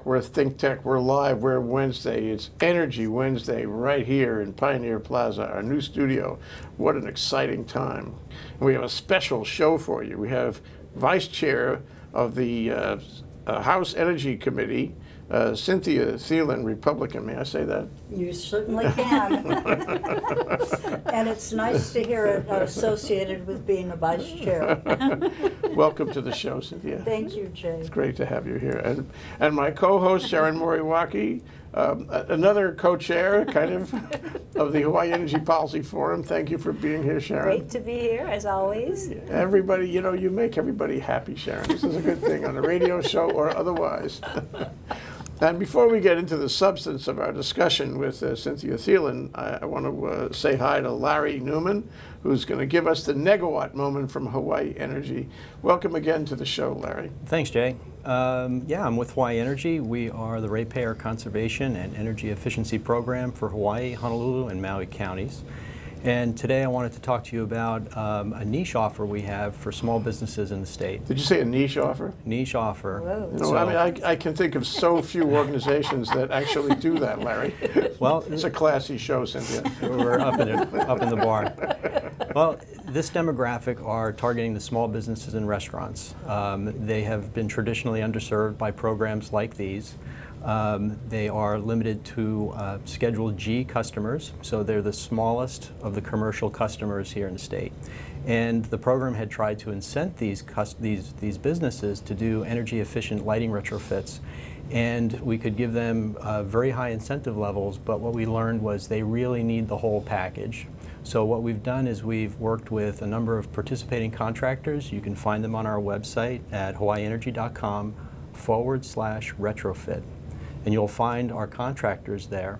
back. We're ThinkTech. We're live. We're Wednesday. It's Energy Wednesday right here in Pioneer Plaza, our new studio. What an exciting time. And we have a special show for you. We have Vice Chair of the House Energy Committee, Cynthia Thielen, Republican. May I say that? You certainly can. And it's nice to hear it associated with being a vice chair. Welcome to the show, Cynthia. Thank you, Jay. It's great to have you here. And my co-host, Sharon Moriwaki, another co-chair, kind of the Hawaii Energy Policy Forum. Thank you for being here, Sharon. Great to be here, as always. Everybody, you know, you make everybody happy, Sharon. This is a good thing on a radio show or otherwise. And before we get into the substance of our discussion with Cynthia Thielen, I want to say hi to Larry Newman, who's going to give us the negawatt moment from Hawaii Energy. Welcome again to the show, Larry. Thanks, Jay. Yeah, I'm with Hawaii Energy. We are the Ratepayer Conservation and Energy Efficiency Program for Hawaii, Honolulu, and Maui counties. And today I wanted to talk to you about a niche offer we have for small businesses in the state. Did you say a niche offer? Niche offer. Whoa. You know, I mean, I can think of so few organizations that actually do that, Larry. Well, it's a classy show, Cynthia. We're up in the bar. Well, this demographic are targeting the small businesses and restaurants. They have been traditionally underserved by programs like these. They are limited to Schedule G customers, so they're the smallest of the commercial customers here in the state. And the program had tried to incent these businesses to do energy efficient lighting retrofits, and we could give them very high incentive levels, but what we learned was they really need the whole package. So what we've done is we've worked with a number of participating contractors. You can find them on our website at hawaiienergy.com/retrofit. And you'll find our contractors there.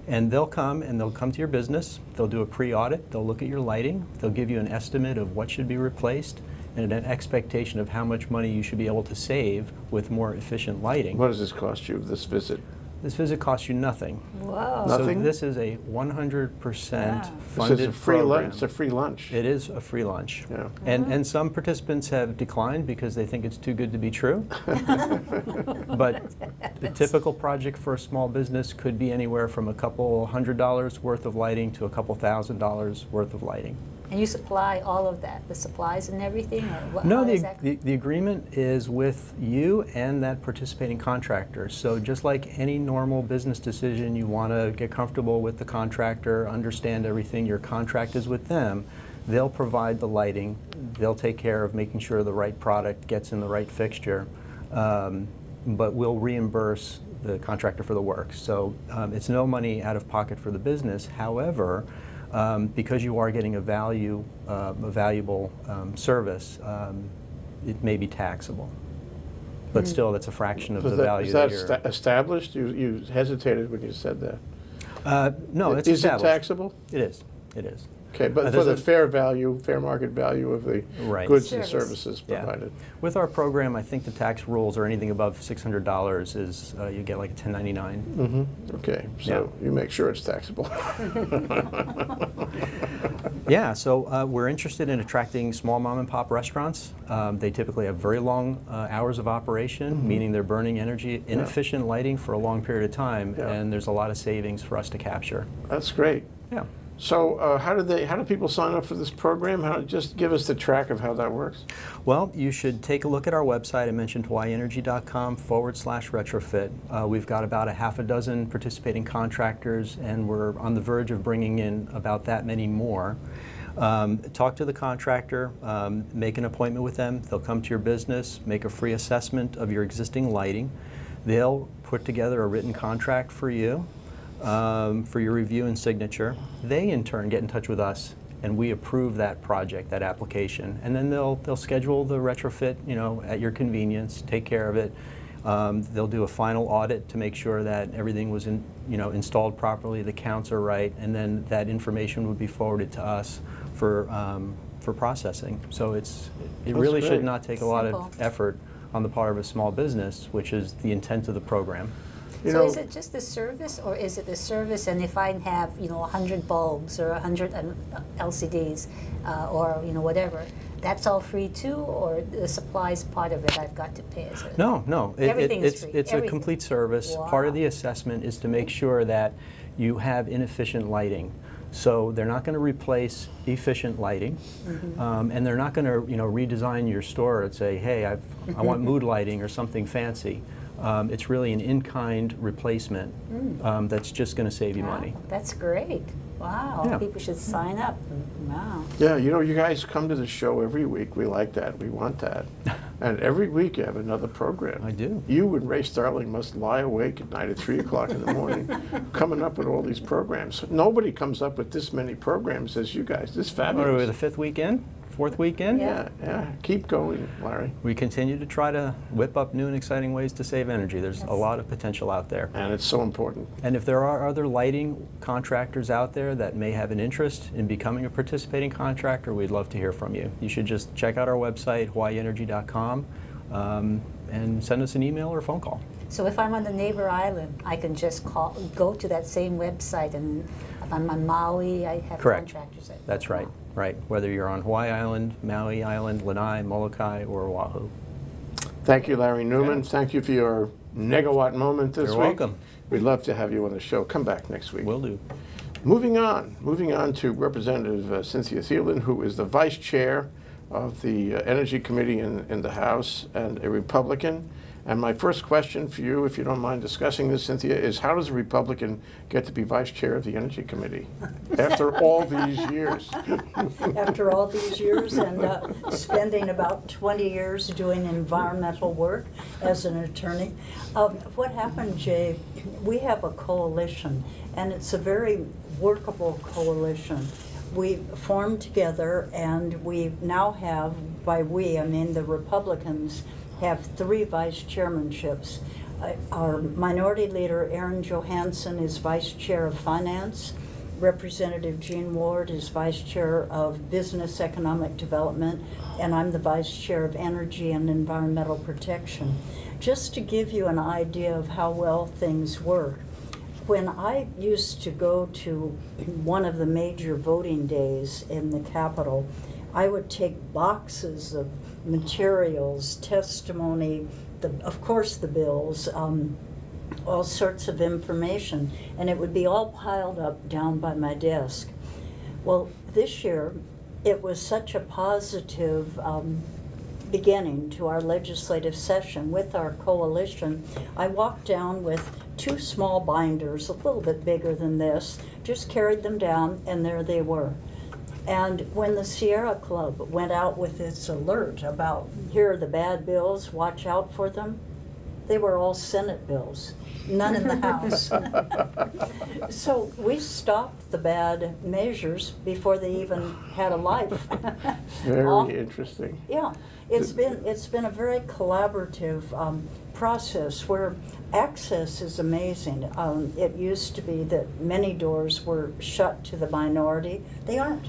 And they'll come to your business, they'll do a pre-audit, they'll look at your lighting, they'll give you an estimate of what should be replaced and an expectation of how much money you should be able to save with more efficient lighting. What does this cost you, this visit? This visit costs you nothing. Whoa. Nothing? So this is a 100% This funded is a free program. lunch. It's a free lunch. It is a free lunch. Yeah. And some participants have declined because they think it's too good to be true. But the typical project for a small business could be anywhere from a couple $100 worth of lighting to a couple $1,000 worth of lighting. And you supply all of that, the supplies and everything? Or what, No, how is that? the agreement is with you and that participating contractor. So just like any normal business decision, you want to get comfortable with the contractor, understand everything, your contract is with them. They'll provide the lighting, they'll take care of making sure the right product gets in the right fixture, but we'll reimburse the contractor for the work. So it's no money out of pocket for the business. However, because you are getting a valuable service, it may be taxable. But still, that's a fraction of the value that you're... Is that established? You hesitated when you said that. No, it's Is it established. taxable? It is. It is. Okay, but for the fair market value of the goods and services provided. Yeah. With our program, I think the tax rules are anything above $600 is you get like a 1099. Mm-hmm. Okay, so you make sure it's taxable. Yeah, so we're interested in attracting small mom and pop restaurants. They typically have very long hours of operation, meaning they're burning energy, inefficient lighting for a long period of time, and there's a lot of savings for us to capture. That's great. Yeah. So how do people sign up for this program? Just give us the track of how that works. Well, you should take a look at our website. I mentioned hawaiienergy.com/retrofit. We've got about a half a dozen participating contractors, and we're on the verge of bringing in about that many more. Talk to the contractor, make an appointment with them. They'll come to your business, make a free assessment of your existing lighting. They'll put together a written contract for you. For your review and signature. They in turn get in touch with us and we approve that project, that application, and then they'll schedule the retrofit, you know, at your convenience, take care of it. They'll do a final audit to make sure that everything was installed properly, the counts are right, and then that information would be forwarded to us for processing. So it really should not take a lot of effort on the part of a small business, which is the intent of the program. So is it just the service, or is it the service, and if I have 100 bulbs or 100 LCDs or whatever, that's all free too, or the supplies part of it I've got to pay? As a No. Everything is free. It's a complete service. Part of the assessment is to make sure that you have inefficient lighting. So they're not going to replace efficient lighting, and they're not going to redesign your store and say, hey, I want mood lighting or something fancy. It's really an in-kind replacement that's just going to save you money. That's great. Wow. Yeah. People should sign up. Wow. Yeah, you guys come to the show every week. We like that. We want that. And every week you have another program. I do. You and Ray Starling must lie awake at night at 3 o'clock in the morning coming up with all these programs. Nobody comes up with this many programs as you guys. This is fabulous. What are we, the 5th weekend? 4th weekend? Yeah. Keep going, Larry. We continue to try to whip up new and exciting ways to save energy. There's a lot of potential out there. And it's so important. And if there are other lighting contractors out there that may have an interest in becoming a participating contractor, we'd love to hear from you. You should just check out our website, hawaiienergy.com, and send us an email or a phone call. So if I'm on the neighbor island, I can just go to that same website, and if I'm on Maui, I have contractors. That's right. Right. Whether you're on Hawaii Island, Maui Island, Lanai, Molokai, or Oahu. Thank you, Larry Newman. Thank you for your negawatt moment this week. You're welcome. We'd love to have you on the show. Come back next week. Will do. Moving on to Representative Cynthia Thielen, who is the Vice Chair of the Energy Committee in the House and a Republican. And my first question for you, if you don't mind discussing this, Cynthia, is how does a Republican get to be Vice Chair of the Energy Committee after all these years? After all these years and spending about 20 years doing environmental work as an attorney. What happened, Jay, we have a coalition, and it's a very workable coalition. We formed together, and we now have, by we, I mean the Republicans, have 3 vice chairmanships. Our minority leader, Aaron Johansson, is vice chair of finance. Representative Jean Ward is vice chair of business economic development, and I'm the vice chair of energy and environmental protection. Just to give you an idea of how well things work, when I used to go to one of the major voting days in the Capitol, I would take boxes of materials, testimony, of course the bills, all sorts of information, and it would be all piled up down by my desk. Well, this year, it was such a positive beginning to our legislative session with our coalition. I walked down with 2 small binders, a little bit bigger than this, just carried them down, and there they were. And when the Sierra Club went out with its alert about, here are the bad bills, watch out for them, they were all Senate bills, none in the House. So we stopped the bad measures before they even had a life. Very interesting. Yeah, it's been a very collaborative process where access is amazing. It used to be that many doors were shut to the minority. They aren't.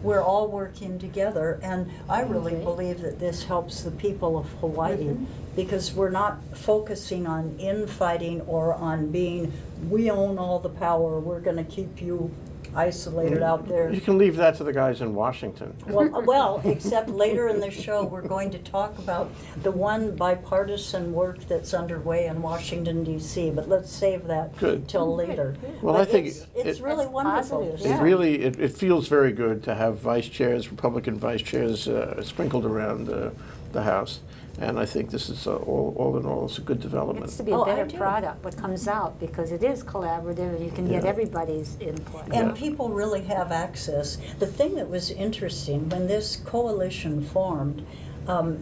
We're all working together, and I really believe that this helps the people of Hawaii because we're not focusing on infighting or on being, we own all the power, we're going to keep you isolated out there. You can leave that to the guys in Washington. Well, except later in the show, we're going to talk about the one bipartisan work that's underway in Washington, D.C., but let's save that till later. Well, but I think it's really wonderful. It feels very good to have vice chairs, Republican vice chairs, sprinkled around the House. And I think this is, all in all, it's a good development. It's to be a better product, what comes out, because it is collaborative and you can get everybody's input. And people really have access. The thing that was interesting, when this coalition formed,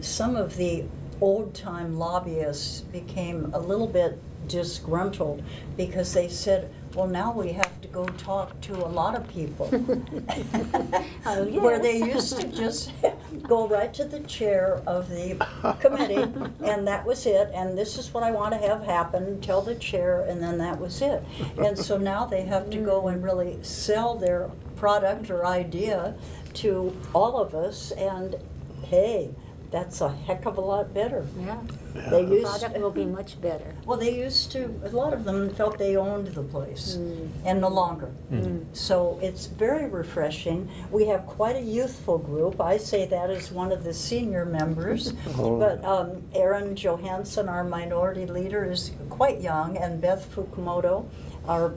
some of the old-time lobbyists became a little bit disgruntled because they said, well, now we have to go talk to a lot of people. Where they used to just go right to the chair of the committee, and that was it, and this is what I want to have happen, tell the chair, and then that was it. And so now they have to go and really sell their product or idea to all of us, and hey, that's a heck of a lot better. Yeah. They The used product will be much better. well, they used to, a lot of them felt they owned the place, and no longer. So it's very refreshing. We have quite a youthful group. I say that as one of the senior members. But Aaron Johansson, our minority leader, is quite young, and Beth Fukumoto, our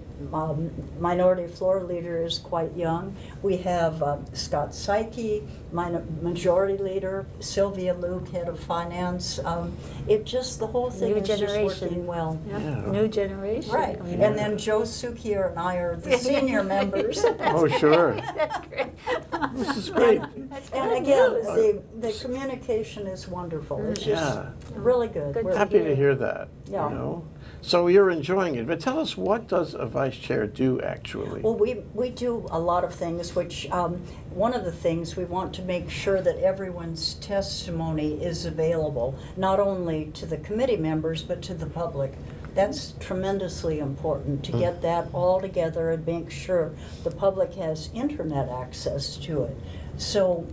minority floor leader, is quite young. We have Scott Psyche, majority leader, Sylvia Luke, head of finance. It just, the whole thing New is just generation. working well. New generation. Right, coming and in. then Joe Sukier and I are the senior members. Oh, sure. That's great. This is great. That's And good again, news. the communication is wonderful. It's Yeah. just really good. Good. We're- Happy to hear that. Yeah. You know? So you're enjoying it. But tell us, what does a vice chair do actually? Well, we do a lot of things, which one of the things we want to make sure that everyone's testimony is available, not only to the committee members, but to the public. That's tremendously important to get that all together and make sure the public has internet access to it. So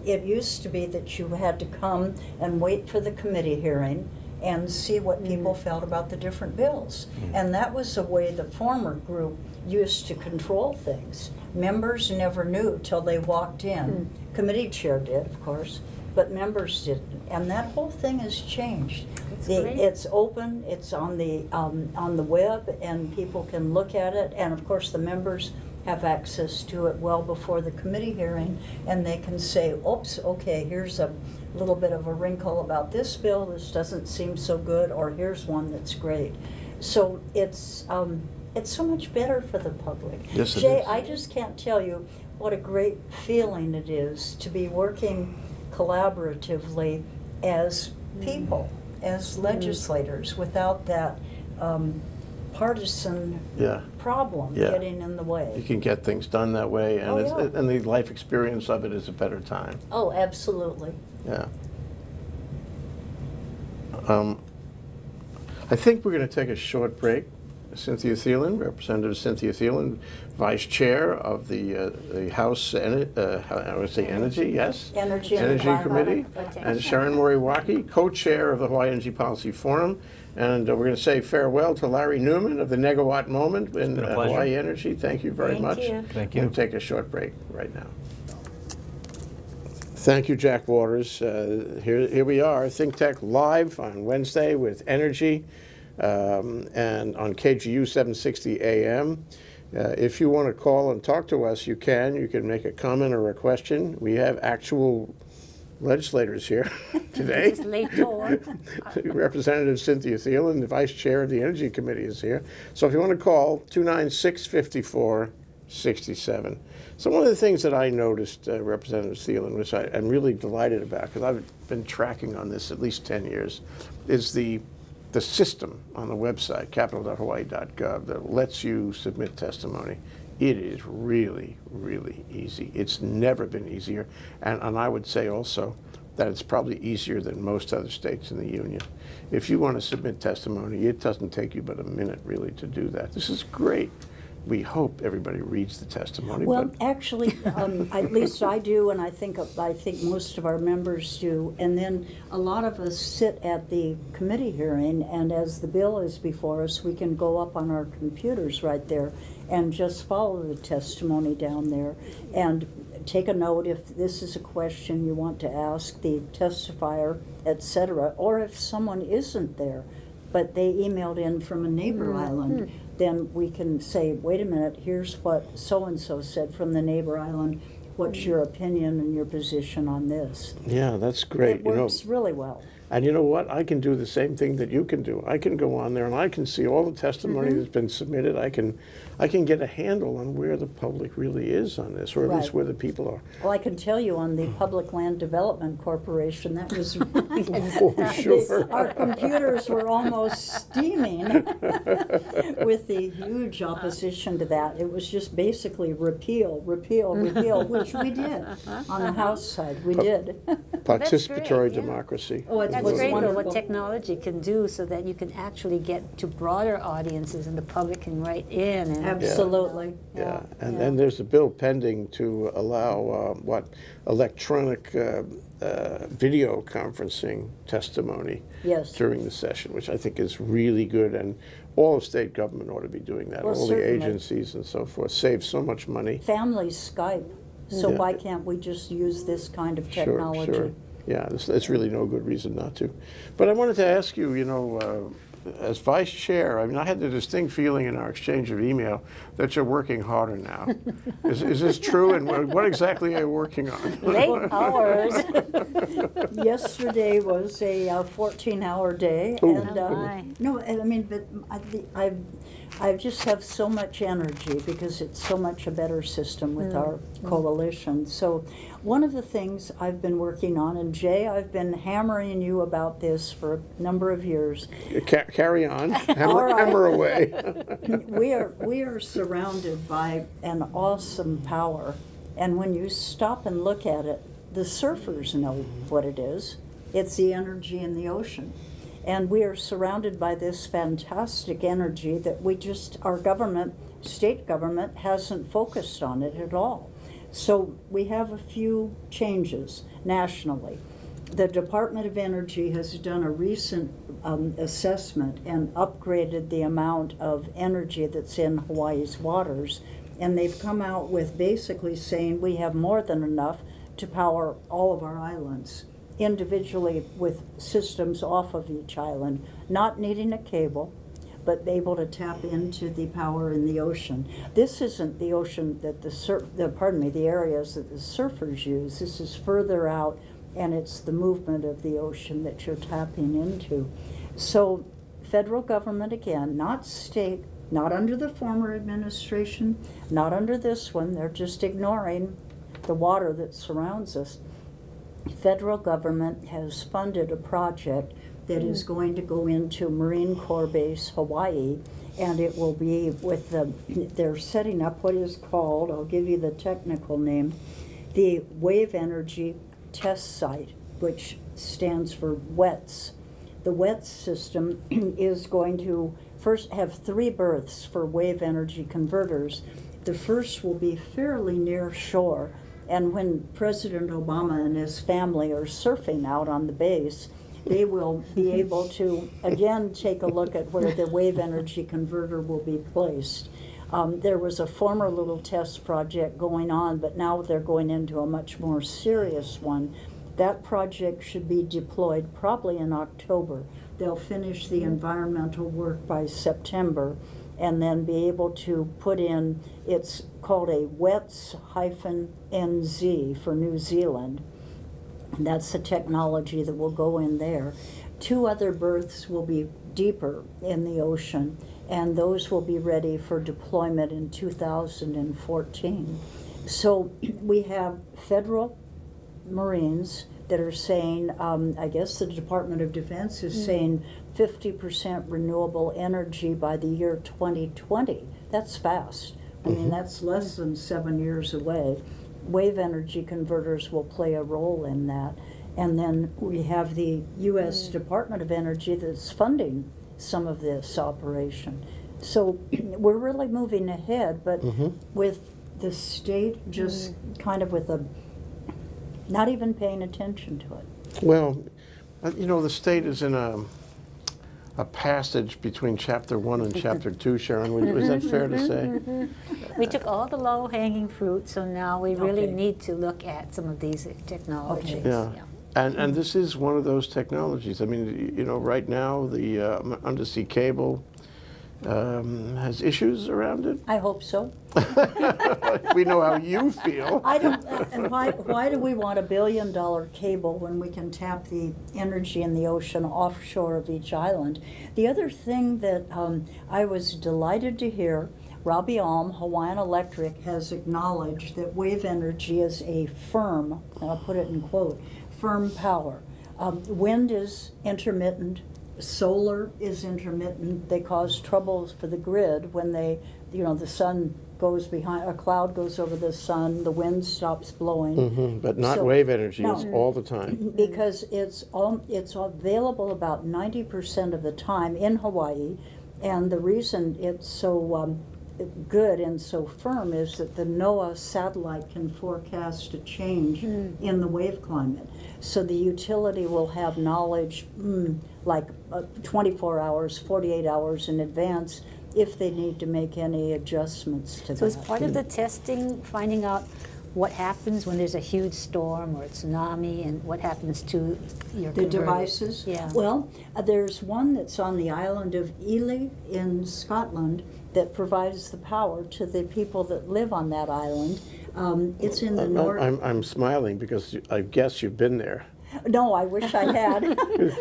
it used to be that you had to come and wait for the committee hearing and see what people felt about the different bills. And that was the way the former group used to control things. Members never knew till they walked in. Committee chair did, of course, but members didn't. And that whole thing has changed. great. It's open, it's on the web, and people can look at it. And of course, the members have access to it well before the committee hearing, and they can say, oops, okay, here's a little bit of a wrinkle about this bill, this doesn't seem so good, or here's one that's great. So it's so much better for the public. Yes, it Jay, is. I just can't tell you what a great feeling it is to be working collaboratively as people, as legislators, without that partisan Yeah. problem Yeah. getting in the You way. can get things done that way, and Oh, it's, yeah. and the life experience of it is a better time. Oh, absolutely. Yeah. I think we're going to take a short break. Cynthia Thielen, Representative Cynthia Thielen, Vice Chair of the House I would say Energy, yes? Energy and Committee. Environmental. And Sharon Moriwaki, Co-Chair of the Hawaii Energy Policy Forum. And we're going to say farewell to Larry Newman of the Negawatt Moment in been a pleasure. Hawaii Energy. Thank you very Thank much. you. Thank you. We'll take a short break right now. Thank you, Jack Waters. Here we are, ThinkTech Live on Wednesday with Energy and on KGU 760 AM. If you want to call and talk to us, you can. You can make a comment or a question. We have actual legislators here today. It's late door. Representative Cynthia Thielen, the Vice Chair of the Energy Committee, is here. So if you want to call, 296-5467. So one of the things that I noticed, Representative Thielen, which I'm really delighted about, because I've been tracking on this at least 10 years, is the system on the website, capital.hawaii.gov, that lets you submit testimony. It is really, really easy. It's never been easier. And I would say also that it's probably easier than most other states in the union. If you want to submit testimony, it doesn't take you but a minute really to do that. This is great. We hope everybody reads the testimony. Well, but actually, at least I do, and I think most of our members do. And then a lot of us sit at the committee hearing, and as the bill is before us, we can go up on our computers right there and just follow the testimony down there and take a note if this is a question you want to ask the testifier, etc. Or if someone isn't there, but they emailed in from a neighbor island, then we can say, wait a minute, here's what so-and-so said from the neighbor island. What's your opinion and your position on this? yeah, that's great. It works really well. And you know what? I can do the same thing that you can do. I can go on there and I can see all the testimony that's been submitted. I can get a handle on where the public really is on this, or at least Right. where the people are. Well, I can tell you on the Public Land Development Corporation, that was Oh, sure. our computers were almost steaming with the huge opposition to that. It was just basically repeal, repeal, repeal, which we did on the House side. We did. Participatory yeah. democracy. Oh, it's That's was great though, wonderful. what technology can do so that you can actually get to broader audiences and the public can write in. And, Absolutely. Yeah, and yeah. then there's a bill pending to allow electronic video conferencing testimony Yes. during the session, which I think is really good, and all of state government ought to be doing that. Well, all the certainly. agencies and so forth saves so much money. Families Skype, so Yeah. why can't we just use this kind of technology? Sure. Yeah, there's really no good reason not to. But I wanted to ask you, you know, as vice chair, I mean, I had the distinct feeling in our exchange of email that you're working harder now. Is this true? And what exactly are you working on? Late hours. Yesterday was a 14-hour day, Ooh. and Oh, my. no, I mean, but I just have so much energy because it's so much a better system with our coalition. So one of the things I've been working on, and Jay, I've been hammering you about this for a number of years. Carry on. All right. Hammer away. We are surrounded by an awesome power, and when you stop and look at it, the surfers know what it is. It's the energy in the ocean. And we are surrounded by this fantastic energy that our government, state government, hasn't focused on it at all. So we have a few changes nationally. The Department of Energy has done a recent assessment and upgraded the amount of energy that's in Hawaii's waters. And they've come out with basically saying we have more than enough to power all of our islands individually with systems off of each island, not needing a cable, but able to tap into the power in the ocean. This isn't the ocean that the areas that the surfers use. This is further out, and it's the movement of the ocean that you're tapping into. So federal government, again, not state, not under the former administration, not under this one, they're just ignoring the water that surrounds us. Federal government has funded a project that is going to go into Marine Corps Base Hawaii, and it will be with they're setting up what is called, I'll give you the technical name, the Wave Energy Test Site, which stands for WETS. The WETS system is going to first have 3 berths for wave energy converters. The first will be fairly near shore, and when President Obama and his family are surfing out on the base, they will be able to, again, take a look at where the wave energy converter will be placed. There was a former little test project going on, but now they're going into a much more serious one. That project should be deployed probably in October. They'll finish the environmental work by September, and then be able to put in, it's called a WETS-NZ for New Zealand. And that's the technology that will go in there. 2 other berths will be deeper in the ocean, and those will be ready for deployment in 2014. So we have federal Marines that are saying, I guess the Department of Defense is saying 50% renewable energy by the year 2020. That's fast. I mean, that's less than 7 years away. Wave energy converters will play a role in that. And then we have the U.S. Department of Energy that's funding some of this operation. So we're really moving ahead, but with the state just kind of with not even paying attention to it. Well, you know, the state is in a passage between Chapter 1 and Chapter 2, Sharon. Was that fair to say? We took all the low-hanging fruit, so now we really Okay. need to look at some of these technologies. Okay. Yeah. And this is one of those technologies. I mean, you know, right now the undersea cable has issues around it. I hope so. We know how you feel. I don't, and why do we want $1 billion cable when we can tap the energy in the ocean offshore of each island? The other thing that I was delighted to hear, Robbie Alm, Hawaiian Electric, has acknowledged that wave energy is a firm, and I'll put it in quote, firm power. Wind is intermittent, solar is intermittent. They cause troubles for the grid when they, the sun goes behind, a cloud goes over the sun, the wind stops blowing. But not So- wave energy, no. it's all the time. Because it's available about 90% of the time in Hawaii, and the reason it's so good and so firm is that the NOAA satellite can forecast a change in the wave climate. So the utility will have knowledge like 24 hours, 48 hours in advance if they need to make any adjustments to So that. as part of the testing, finding out what happens when there's a huge storm or a tsunami, and what happens to your The converter? devices? Yeah. Well, there's one that's on the island of Ely in Scotland that provides the power to the people that live on that island. It's in the north. I'm smiling because I guess you've been there. No, I wish I had.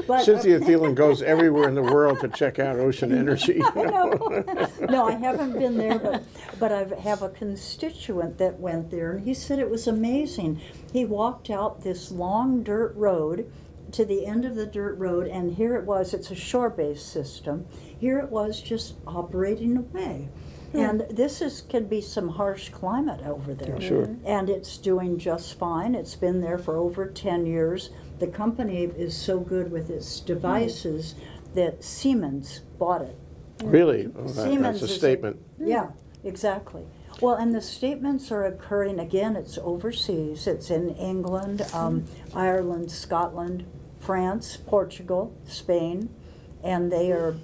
But, Cynthia Thielen goes everywhere in the world to check out ocean energy. No, I haven't been there, but I have a constituent that went there, and he said it was amazing. He walked out this long dirt road to the end of the dirt road, and here it was. It's a shore-based system. Here it was just operating away. And this can be some harsh climate over there. Sure. And it's doing just fine. It's been there for over 10 years. The company is so good with its devices that Siemens bought it. Really? Oh, Siemens that's a is statement. Yeah, exactly. Well, and the statements are occurring, again, it's overseas. It's in England, Ireland, Scotland, France, Portugal, Spain. And they are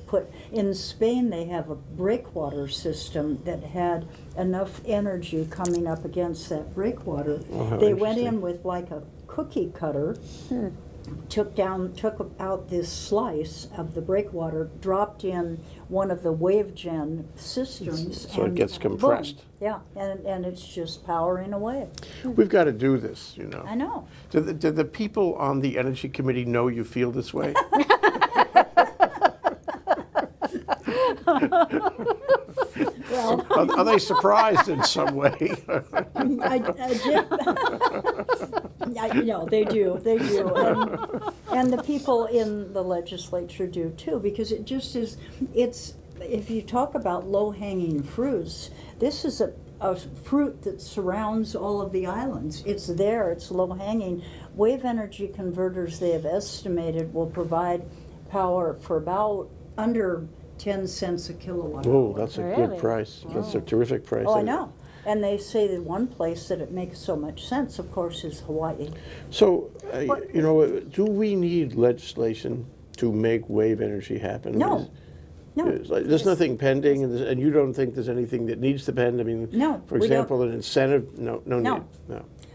in Spain, they have a breakwater system that had enough energy coming up against that breakwater. Oh, how they went interesting. in with like a cookie cutter, took out this slice of the breakwater, dropped in one of the WaveGen systems. So it and gets boom. compressed. Yeah, and it's just powering away. We've got to do this, I know. Do the people on the Energy Committee know you feel this way? Well, Are they surprised in some way? I they do, and the people in the legislature do too, because it just is. If you talk about low-hanging fruits, this is a fruit that surrounds all of the islands. It's there. It's low-hanging. Wave energy converters, they have estimated, will provide power for about under 10 cents a kilowatt hour. Oh, that's a Really? good price. That's a terrific price. Oh, I know. And they say that one place that it makes so much sense, of course, is Hawaii. So, do we need legislation to make wave energy happen? No. No. There's nothing pending, and you don't think there's anything that needs to pend? I mean, No, for we don't. example, an incentive? No need. No.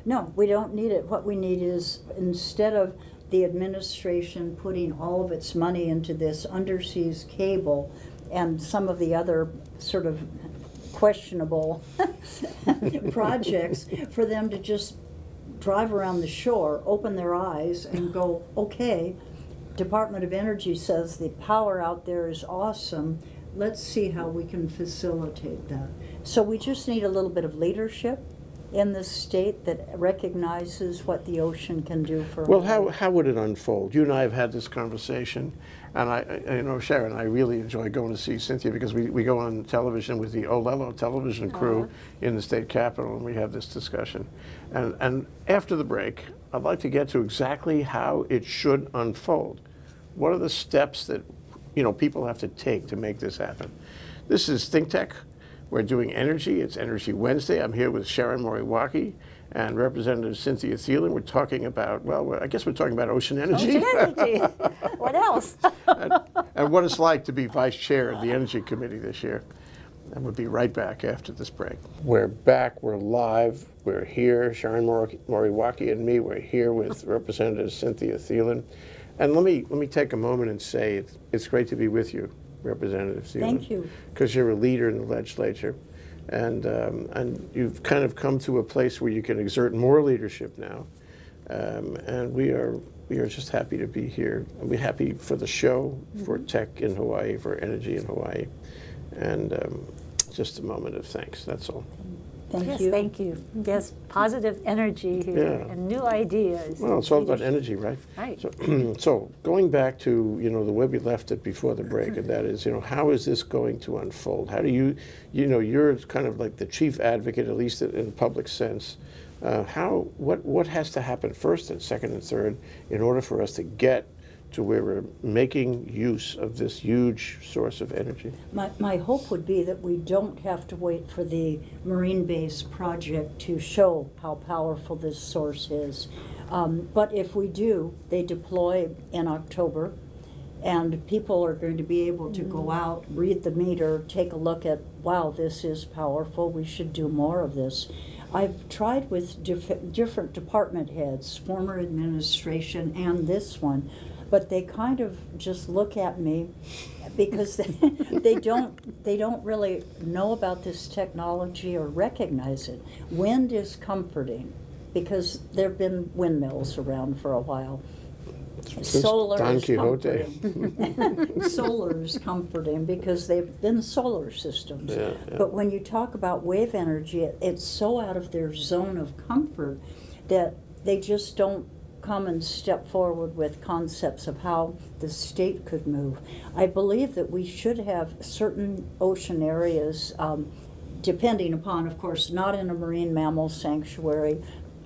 No, we don't need it. What we need is, instead of the administration putting all of its money into this underseas cable and some of the other sort of questionable projects, for them to just drive around the shore, open their eyes, and go, okay, Department of Energy says the power out there is awesome. Let's see how we can facilitate that. So we just need a little bit of leadership in the state that recognizes what the ocean can do for Well, Hawaii. how would it unfold? You and I have had this conversation, and Sharon, I really enjoy going to see Cynthia because we go on television with the Olelo television crew in the state capitol, and we have this discussion. And after the break, I'd like to get to exactly how it should unfold. What are the steps that people have to take to make this happen? This is ThinkTech. We're doing energy. It's Energy Wednesday. I'm here with Sharon Moriwaki and Representative Cynthia Thielen. We're talking about, I guess we're talking about ocean energy. Ocean energy. What else? and what it's like to be vice chair of the Energy Committee this year. And we'll be right back after this break. We're back. We're live. We're here. Sharon Moriwaki and me. We're here with Representative Cynthia Thielen. And let me take a moment and say it's great to be with you, Representative Thielen. Thank you. Because you're a leader in the legislature, and you've kind of come to a place where you can exert more leadership now, and we are just happy to be here. And we're happy for the show, for tech in Hawaii, for energy in Hawaii, and just a moment of thanks. That's all. Thank Yes, you. thank you. Yes, positive energy here Yeah. and new ideas. Well, it's all about energy, right? Right. So, so going back to, the way we left it before the break, and that is, how is this going to unfold? How do you're kind of like the chief advocate, at least in a public sense. What has to happen first and second and third in order for us to get to where we're making use of this huge source of energy? My hope would be that we don't have to wait for the Marine Base project to show how powerful this source is. But if we do, they deploy in October, and people are going to be able to go out, read the meter, take a look at, wow, this is powerful, we should do more of this. I've tried with different department heads, former administration and this one, but they kind of just look at me because they don't really know about this technology or recognize it. Wind is comforting because there have been windmills around for a while. Solar Don is Quixote. comforting. Solar is comforting because they've been solar systems. Yeah. But when you talk about wave energy, it's so out of their zone of comfort that they just don't come and step forward with concepts of how the state could move. I believe that we should have certain ocean areas, depending upon, of course, not in a marine mammal sanctuary,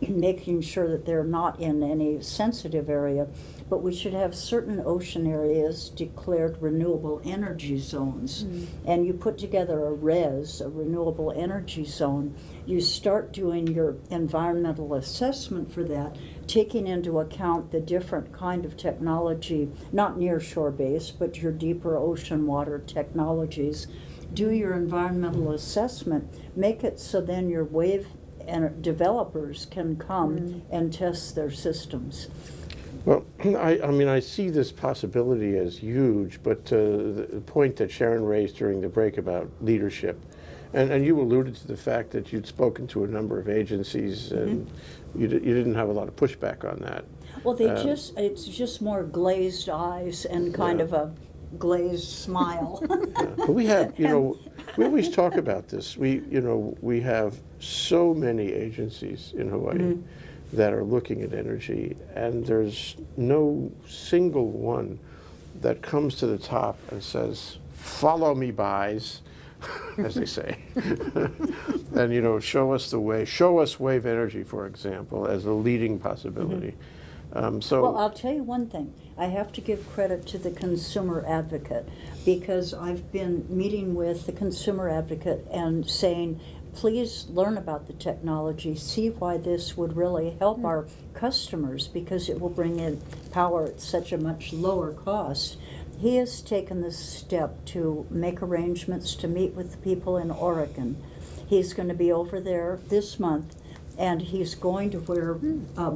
making sure that they're not in any sensitive area, but we should have certain ocean areas declared renewable energy zones. And you put together a RES, a renewable energy zone, you start doing your environmental assessment for that, taking into account the different kind of technology, not near shore based, but your deeper ocean water technologies. Do your environmental assessment, make it so then your wave and developers can come and test their systems. Well, I see this possibility as huge, but the point that Sharon raised during the break about leadership, and you alluded to the fact that you'd spoken to a number of agencies and you didn't have a lot of pushback on that. Well, it's just more glazed eyes and kind of a glazed smile. But we have, we always talk about this. We have so many agencies in Hawaii that are looking at energy, and there's no single one that comes to the top and says, "Follow me, buys," as they say. And show us the way. Show us wave energy, for example, as a leading possibility. Well, I'll tell you one thing. I have to give credit to the consumer advocate, because I've been meeting with the consumer advocate and saying, please learn about the technology, see why this would really help our customers, because it will bring in power at such a much lower cost. He has taken this step to make arrangements to meet with the people in Oregon. He's going to be over there this month, and he's going to where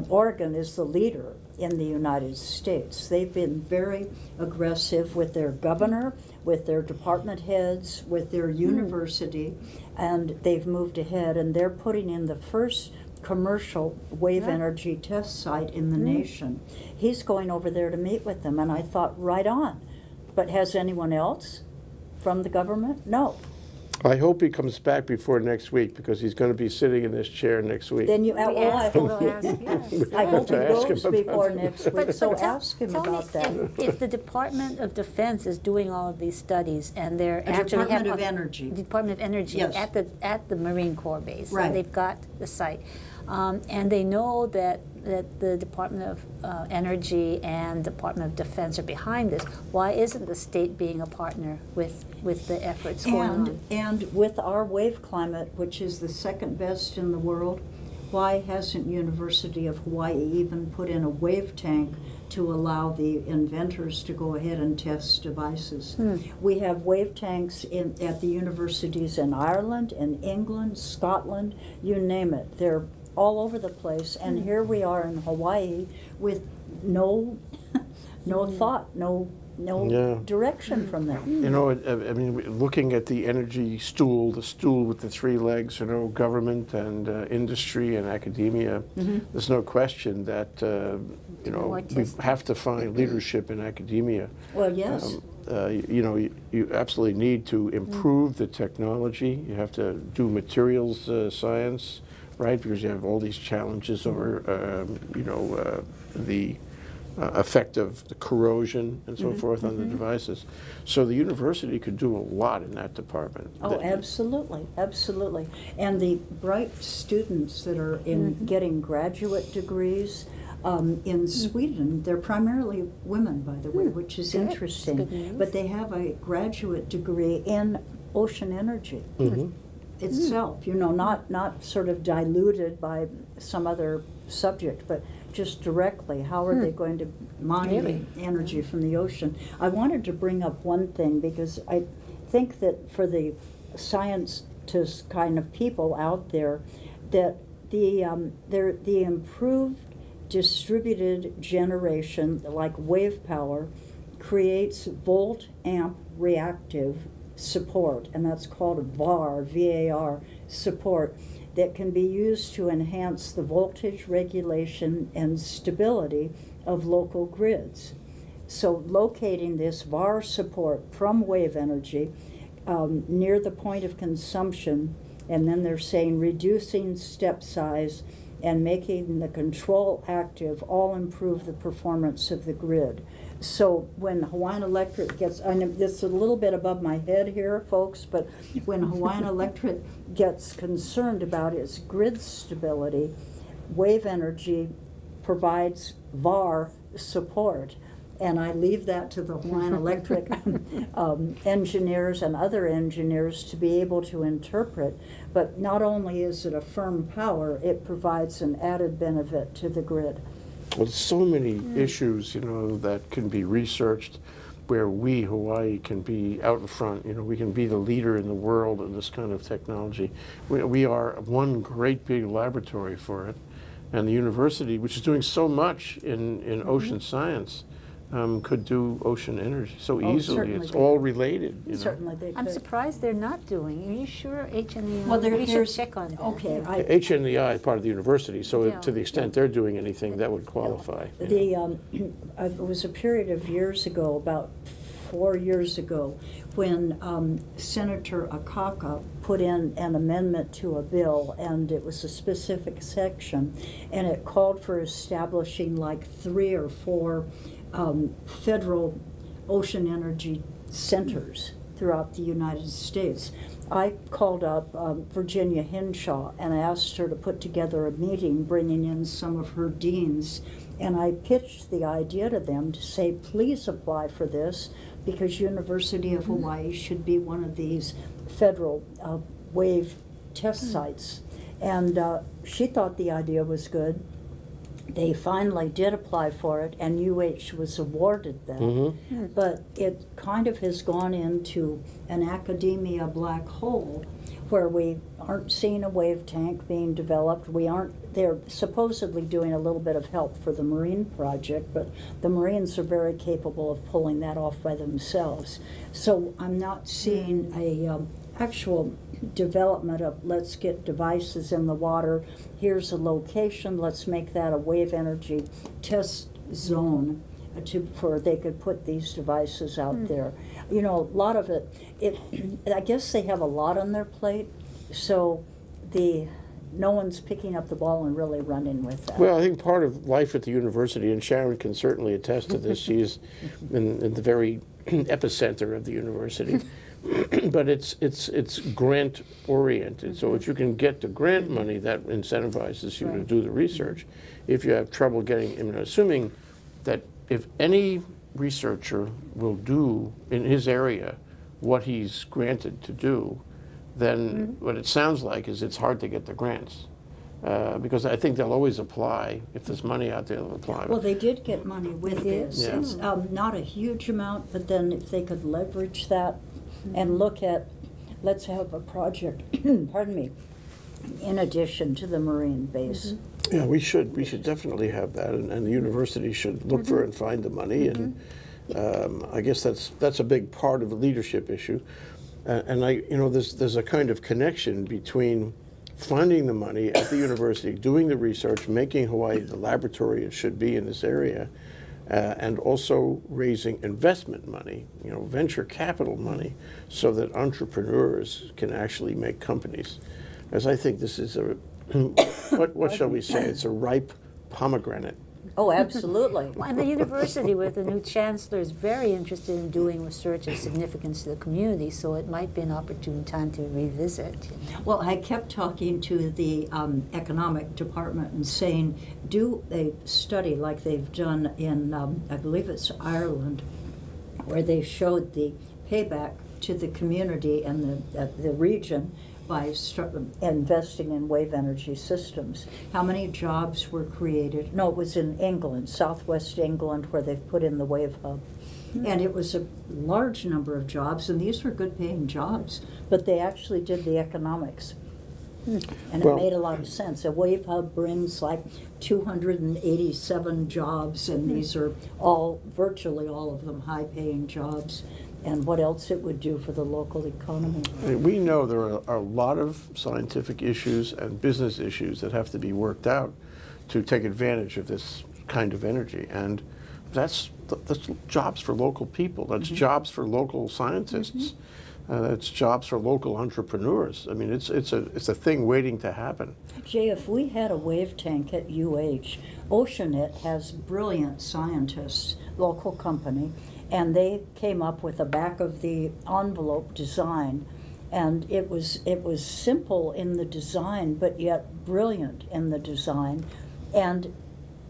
Oregon is the leader in the United States. They've been very aggressive with their governor, with their department heads, with their university, and they've moved ahead, and they're putting in the first commercial wave energy test site in the nation. He's going over there to meet with them, and I thought, right on. But has anyone else from the government? No. I hope he comes back before next week, because he's going to be sitting in this chair next week. Then I hope he goes before next week, so ask him tell about me that. if the Department of Defense is doing all of these studies, and they're actually Department of Energy. Department of Energy Yes. at the Marine Corps base, Right. and they've got the site, and they know that the Department of Energy and Department of Defense are behind this. Why isn't the state being a partner with the efforts going on? And with our wave climate, which is the second best in the world, why hasn't University of Hawaii even put in a wave tank to allow the inventors to go ahead and test devices? We have wave tanks at the universities in Ireland, in England, Scotland, you name it. They're all over the place, and here we are in Hawaii with no thought, no no direction from them. You know, I mean, looking at the energy stool, the stool with the three legs, you know, government and industry and academia, there's no question that, you know, we have to find leadership in academia. Well, yes. You know, you absolutely need to improve the technology. You have to do materials science, right? Because you have all these challenges over, you know, the effect of the corrosion and so forth on the devices. So the university could do a lot in that department. Oh, absolutely, absolutely. And the bright students that are in getting graduate degrees in Sweden, they're primarily women, by the way, which is interesting. But they have a graduate degree in ocean energy itself, you know, not sort of diluted by some other subject, but just directly, how are they going to mine energy from the ocean? I wanted to bring up one thing because I think that for the scientist kind of people out there, that the improved distributed generation, like wave power, creates volt-amp reactive support, and that's called VAR, V-A-R, support, that can be used to enhance the voltage regulation and stability of local grids. So locating this VAR support from wave energy near the point of consumption, and then they're saying reducing step size and making the control active all improve the performance of the grid. So when Hawaiian Electric gets, I know this is a little bit above my head here, folks, but when Hawaiian Electric gets concerned about its grid stability, wave energy provides VAR support. And I leave that to the Hawaiian Electric engineers and other engineers to be able to interpret. But not only is it a firm power, it provides an added benefit to the grid. Well, there's so many issues, you know, that can be researched where we, Hawaii, can be out in front. You know, we can be the leader in the world in this kind of technology. We are one great big laboratory for it. And the university, which is doing so much in ocean science, could do ocean energy so easily. It's all related. You know? Certainly they could. I'm surprised they're not doing. Are you sure HNEI? Well, we should check on that. Okay. HNEI is part of the university, so to the extent they're doing anything, that would qualify. It was a period of years ago, about 4 years ago, when Senator Akaka put in an amendment to a bill, and it was a specific section, and it called for establishing like 3 or 4 federal ocean energy centers throughout the United States. I called up Virginia Henshaw and asked her to put together a meeting bringing in some of her deans, and I pitched the idea to them to say, please apply for this because University of Hawaii should be one of these federal wave test sites. And she thought the idea was good. They finally did apply for it, and UH was awarded that. But it kind of has gone into an academia black hole where we aren't seeing a wave tank being developed. They're supposedly doing a little bit of help for the Marine project, but the Marines are very capable of pulling that off by themselves. So I'm not seeing a actual development of let's get devices in the water, here's a location, let's make that a wave energy test zone for they could put these devices out there. You know, a lot of it, I guess they have a lot on their plate, so no one's picking up the ball and really running with that. Well, I think part of life at the university, and Sharon can certainly attest to this, she's in the very epicenter of the university. But it's grant oriented. So if you can get the grant money, that incentivizes you to do the research. If you have trouble getting, I mean, assuming that if any researcher will do in his area what he's granted to do, then what it sounds like is it's hard to get the grants. Because I think they'll always apply. If there's money out there, they'll apply. Well, they did get money with this. Yeah. It's not a huge amount, but then if they could leverage that and look at, let's have a project, pardon me, in addition to the Marine base. Yeah, we should definitely have that, and the university should look for and find the money and I guess that's a big part of the leadership issue. And there's a kind of connection between finding the money at the university, doing the research, making Hawaii the laboratory it should be in this area, and also raising investment money, venture capital money, so that entrepreneurs can actually make companies. As I think this is what shall we say? It's a ripe pomegranate. Oh, absolutely. Well, and the university with the new chancellor is very interested in doing research of significance to the community, so it might be an opportune time to revisit. Well, I kept talking to the economic department and saying, do a study like they've done in, I believe it's Ireland, where they showed the payback to the community and the region by investing in wave energy systems. How many jobs were created? No, it was in England, southwest England, where they've put in the wave hub. And it was a large number of jobs, and these were good paying jobs, but they actually did the economics. And it made a lot of sense. A wave hub brings like 287 jobs, and these are virtually all of them high paying jobs. And what else it would do for the local economy. We know there are a lot of scientific issues and business issues that have to be worked out to take advantage of this kind of energy. And that's jobs for local people. That's jobs for local scientists. That's jobs for local entrepreneurs. I mean, it's a thing waiting to happen. Jay, if we had a wave tank at UH, Oceanet has brilliant scientists, local company, and they came up with a back of the envelope design, and it was simple in the design, but yet brilliant in the design. And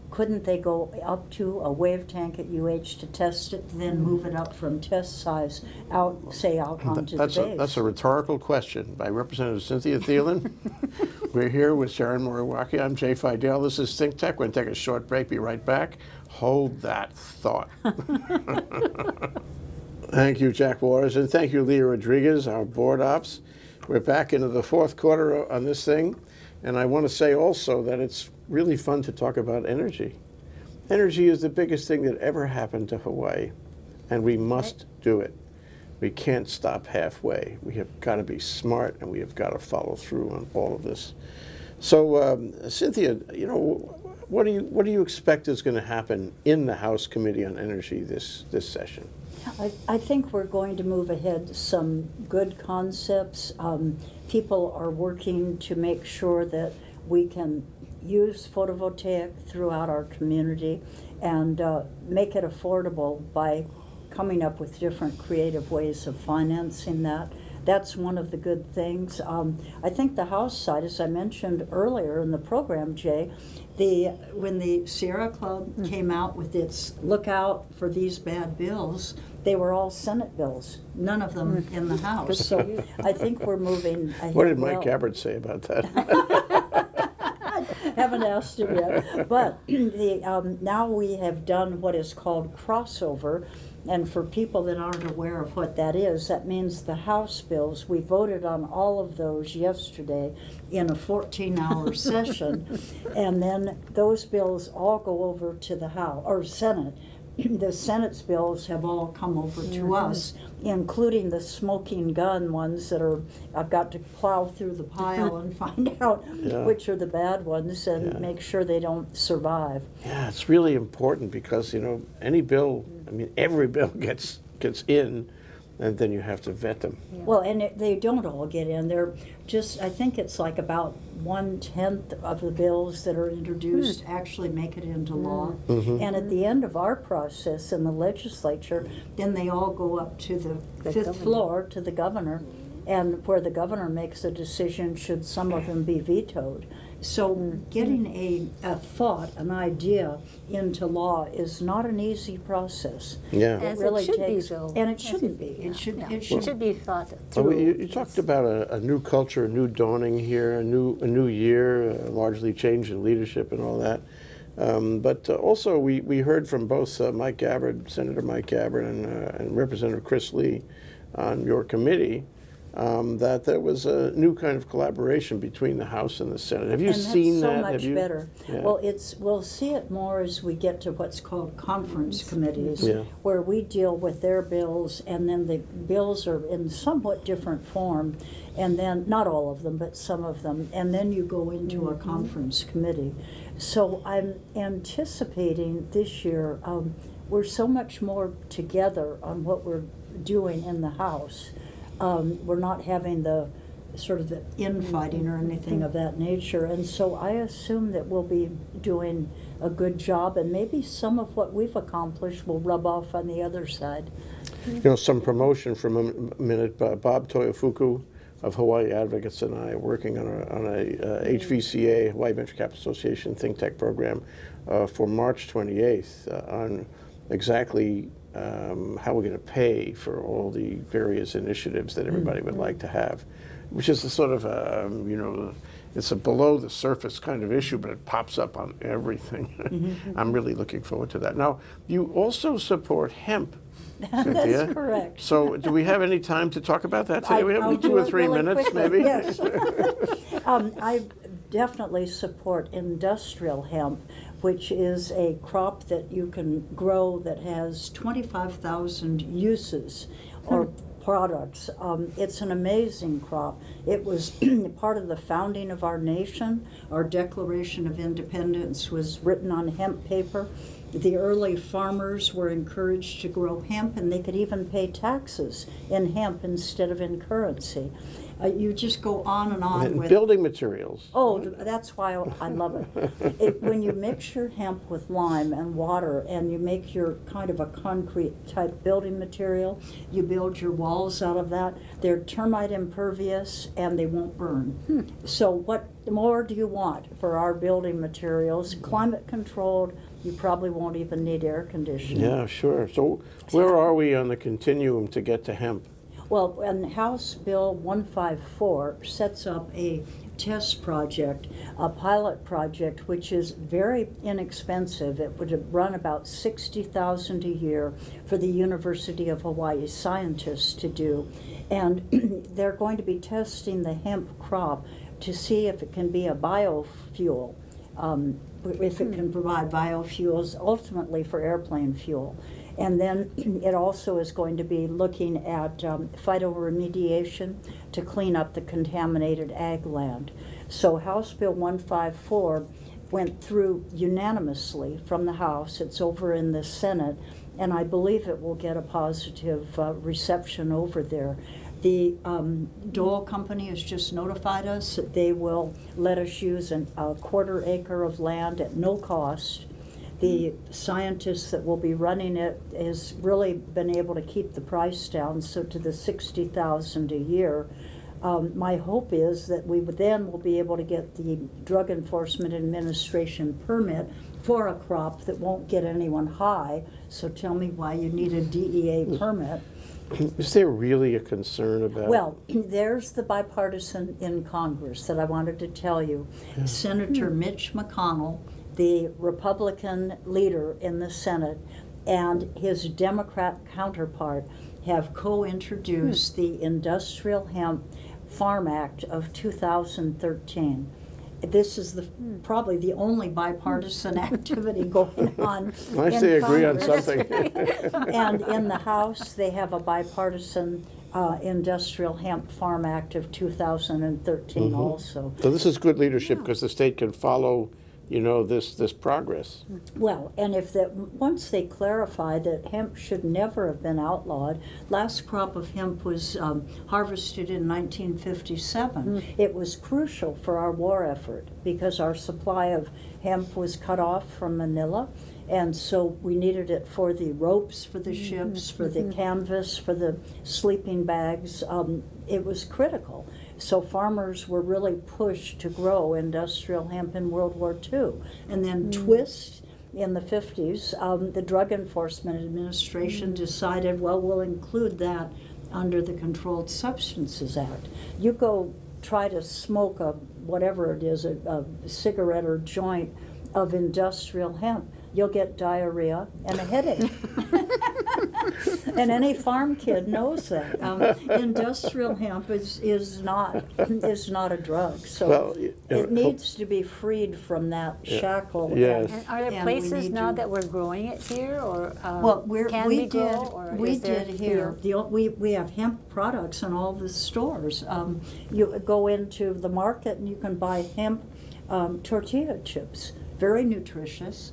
couldn't they go up to a wave tank at UH to test it, then move it up from test size out onto the base? That's a rhetorical question by Representative Cynthia Thielen. We're here with Sharon Moriwaki. I'm Jay Fidell. This is ThinkTech. We're going to take a short break. Be right back. Hold that thought. Thank you, Jack Waters, and thank you, Leah Rodriguez, our board ops. We're back into the fourth quarter on this thing, and I want to say also that it's really fun to talk about energy. Energy is the biggest thing that ever happened to Hawaii, and we must do it. We can't stop halfway. We have got to be smart, and we have got to follow through on all of this. So, Cynthia, what do you expect is going to happen in the House Committee on Energy this session? I think we're going to move ahead some good concepts. People are working to make sure that we can use photovoltaic throughout our community and make it affordable by coming up with different creative ways of financing that. That's one of the good things. I think the House side, as I mentioned earlier in the program, Jay, when the Sierra Club came out with its look out for these bad bills, they were all Senate bills, none of them in the House. So I think we're moving ahead. What did Mike Gabbard say about that? Haven't asked him yet. But now we have done what is called crossover. And for people that aren't aware of what that is, that means the House bills, we voted on all of those yesterday in a 14-hour session. And then those bills all go over to the House, or Senate. The Senate's bills have all come over to us, including the smoking gun ones that I've got to plow through the pile and find out which are the bad ones and make sure they don't survive. Yeah, it's really important because, any bill, every bill gets in, and then you have to vet them. Yeah. Well, and they don't all get in. They're just, I think it's like about 1/10 of the bills that are introduced actually make it into law. And at the end of our process in the legislature, then they all go up to the fifth floor to the governor, and where the governor makes a decision should some of them be vetoed. So getting a thought, an idea into law is not an easy process. Yeah. As really it should takes, be, though. and it shouldn't be. Yeah. It should. Yeah. It should be thought Well, through. you talked about a new culture, a new dawning here, a new year, largely change in leadership and all that. But also we heard from both Mike Gabbard, Senator Mike Gabbard, and Representative Chris Lee on your committee that there was a new kind of collaboration between the House and the Senate. Have you and seen that's so that? much Have you? better. Yeah. Well, we'll see it more as we get to what's called conference committees, Yeah. where we deal with their bills, and then the bills are in somewhat different form, and then, not all of them, but some of them, and then you go into a conference committee. So I'm anticipating this year, we're so much more together on what we're doing in the House. We're not having the sort of the infighting or anything of that nature, and so I assume that we'll be doing a good job, and maybe some of what we've accomplished will rub off on the other side. You know, some promotion from a minute. Bob Toyofuku of Hawaii Advocates and I are working on a HVCA, Hawaii Venture Capital Association ThinkTech program for March 28th on exactly how we're going to pay for all the various initiatives that everybody would like to have, which is a sort of you know, it's a below the surface kind of issue, but it pops up on everything. I'm really looking forward to that. Now, you also support hemp, Cynthia. That's correct. So do we have any time to talk about that today? We I'll have do 2 or it 3 really minutes, quickly. maybe? Yes. I definitely support industrial hemp, which is a crop that you can grow that has 25,000 uses or products. It's an amazing crop. It was part of the founding of our nation. Our Declaration of Independence was written on hemp paper. The early farmers were encouraged to grow hemp, and they could even pay taxes in hemp instead of in currency. You just go on and on with building materials. Oh, that's why I love it. When you mix your hemp with lime and water and you make your kind of a concrete type building material, you build your walls out of that. They're termite impervious and they won't burn. So what more do you want for our building materials? Climate controlled. You probably won't even need air conditioning. Yeah, sure. So where are we on the continuum to get to hemp? Well, and House Bill 154 sets up a test project, a pilot project, which is very inexpensive. It would run about $60,000 a year for the University of Hawaii scientists to do. And they're going to be testing the hemp crop to see if it can be a biofuel, if it can provide biofuels ultimately for airplane fuel. And then it also is going to be looking at phytoremediation to clean up the contaminated ag land. So House Bill 154 went through unanimously from the House. It's over in the Senate, and I believe it will get a positive reception over there. The Dole Company has just notified us that they will let us use a quarter acre of land at no cost. The scientists that will be running it has really been able to keep the price down, so to the $60,000 a year. My hope is that we then will be able to get the Drug Enforcement Administration permit for a crop that won't get anyone high. So tell me why you need a DEA permit. Is there really a concern about? Well, there's the bipartisan in Congress that I wanted to tell you. Yeah. Senator Mitch McConnell, the Republican leader in the Senate, and his Democrat counterpart have co-introduced the Industrial Hemp Farm Act of 2013. This is probably the only bipartisan activity going on. Nice they agree on something. And in the House, they have a bipartisan Industrial Hemp Farm Act of 2013 also. So this is good leadership because the state can follow, you know, this progress. Well, and if once they clarify that hemp should never have been outlawed, last crop of hemp was harvested in 1957. It was crucial for our war effort because our supply of hemp was cut off from Manila, and so we needed it for the ropes for the ships, for the canvas, for the sleeping bags. It was critical. So farmers were really pushed to grow industrial hemp in World War II. And then twist in the 50s, the Drug Enforcement Administration decided, well, we'll include that under the Controlled Substances Act. You go try to smoke whatever it is, a cigarette or joint of industrial hemp, you'll get diarrhea and a headache. And any farm kid knows that. Industrial hemp is not a drug, so Well, it needs to be freed from that shackle. Yes. And are there And we places need now to- that we're growing it here, or Well, can we we grow, did. or We is there did here. We have hemp products in all the stores. You go into the market and you can buy hemp tortilla chips. Very nutritious.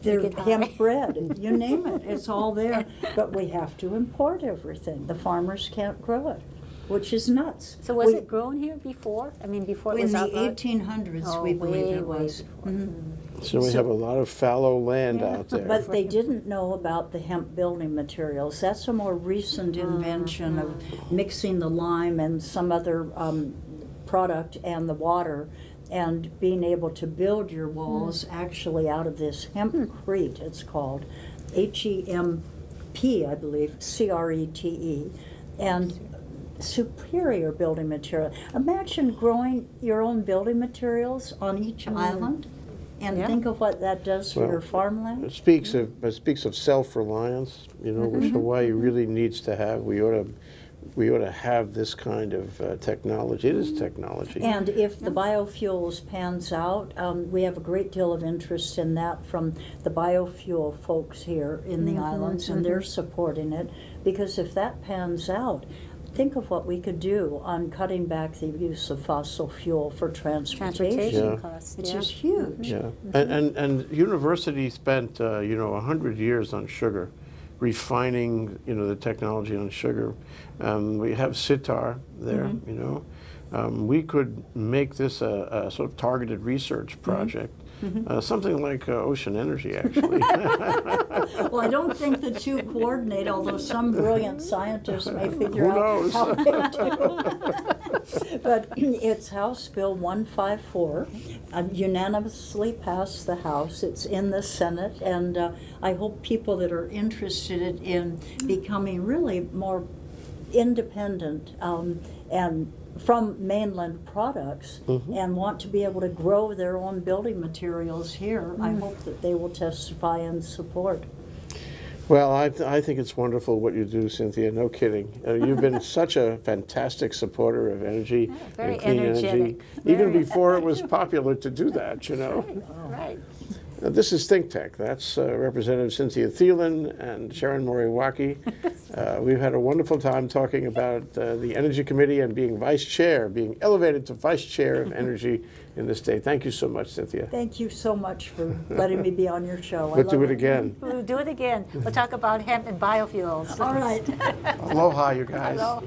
They're get hemp high. bread. You name it. It's all there. But we have to import everything. The farmers can't grow it, which is nuts. So was it grown here before? I mean, before it in was the outlawed? 1800s? Oh, We believe way, it way was. before. Mhm. So we have a lot of fallow land out there. But they didn't know about the hemp building materials. That's a more recent invention of mixing the lime and some other product and the water and being able to build your walls actually out of this hempcrete, it's called. H-E-M-P, I believe, C-R-E-T-E. And superior building material. Imagine growing your own building materials on each island. And Yeah. think of what that does for Well, your farmland. It speaks of self-reliance, you know, which Hawaii really needs to have. We ought to have this kind of technology. It is technology. And if the biofuels pans out, we have a great deal of interest in that from the biofuel folks here in the islands, and they're supporting it. Because if that pans out, think of what we could do on cutting back the use of fossil fuel for transportation. Yeah. costs. Which Yeah. is huge. Yeah, and university spent 100 years on sugar, refining the technology on sugar. We have sitar there. We could make this a sort of targeted research project, something like ocean energy, actually. Well, I don't think the two coordinate, although some brilliant scientists may figure Who knows? out how they do. But it's House Bill 154, unanimously passed the House. It's in the Senate, and I hope people that are interested in becoming really more independent and from mainland products and want to be able to grow their own building materials here, I hope that they will testify in support. Well, I think it's wonderful what you do, Cynthia. No kidding. You've been such a fantastic supporter of energy very and clean energy, energetic. even Very. before it was popular to do that. Right. This is ThinkTech. That's Representative Cynthia Thielen and Sharon Moriwaki. We've had a wonderful time talking about the Energy Committee and being vice chair, being elevated to vice chair of energy in the state. Thank you so much, Cynthia. Thank you so much for letting me be on your show. I We'll do love it again. We'll do it again. We'll talk about hemp and biofuels. All right. Aloha, you guys. Hello.